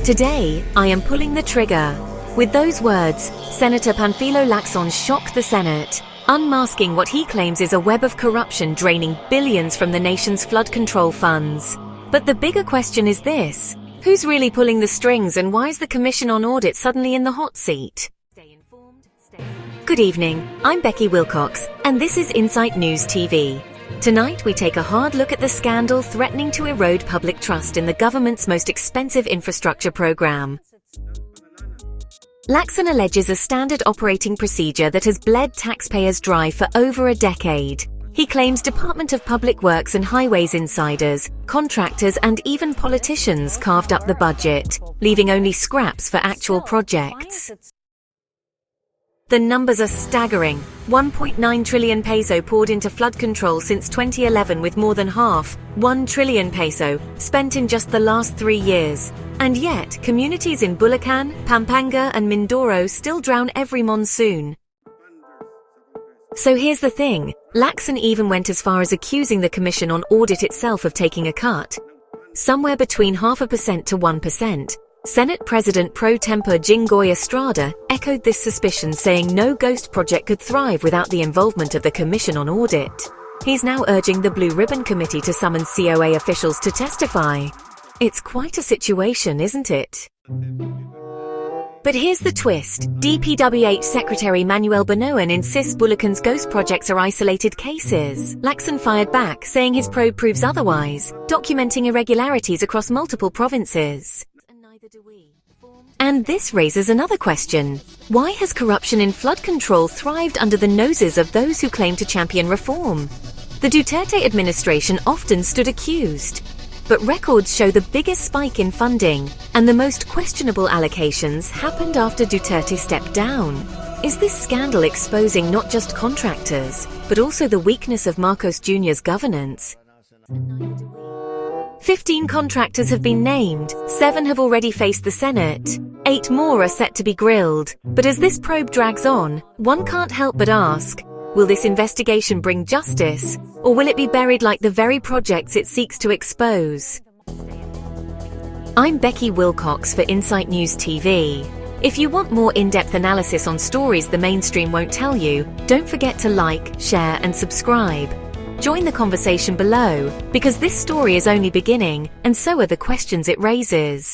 Today, I am pulling the trigger. With those words, Senator Panfilo Lacson shocked the Senate, unmasking what he claims is a web of corruption draining billions from the nation's flood control funds. But the bigger question is this: who's really pulling the strings, and why is the Commission on Audit suddenly in the hot seat? Good evening, I'm Becky Wilcox, and this is Insight News TV. Tonight we take a hard look at the scandal threatening to erode public trust in the government's most expensive infrastructure program. Lacson alleges a standard operating procedure that has bled taxpayers dry for over a decade. He claims Department of Public Works and Highways insiders, contractors and even politicians carved up the budget, leaving only scraps for actual projects. The numbers are staggering. 1.9 trillion peso poured into flood control since 2011, with more than half, 1 trillion peso, spent in just the last 3 years. And yet, communities in Bulacan, Pampanga and Mindoro still drown every monsoon. So here's the thing, Lacson even went as far as accusing the Commission on Audit itself of taking a cut. Somewhere between 0.5% to 1%. Senate President pro tempore Jinggoy Estrada echoed this suspicion, saying no ghost project could thrive without the involvement of the Commission on Audit. He's now urging the Blue Ribbon Committee to summon COA officials to testify. It's quite a situation, isn't it? But here's the twist. DPWH Secretary Manuel Banoan insists Bulacan's ghost projects are isolated cases. Lacson fired back, saying his probe proves otherwise, documenting irregularities across multiple provinces. And this raises another question. Why has corruption in flood control thrived under the noses of those who claim to champion reform? The Duterte administration often stood accused. But records show the biggest spike in funding, and the most questionable allocations happened after Duterte stepped down. Is this scandal exposing not just contractors, but also the weakness of Marcos Jr.'s governance? 15 contractors have been named, 7 have already faced the Senate, 8 more are set to be grilled. But as this probe drags on, one can't help but ask, will this investigation bring justice, or will it be buried like the very projects it seeks to expose? I'm Becky Wilcox for Insight News TV. If you want more in-depth analysis on stories the mainstream won't tell you, don't forget to like, share and subscribe. Join the conversation below, because this story is only beginning, and so are the questions it raises.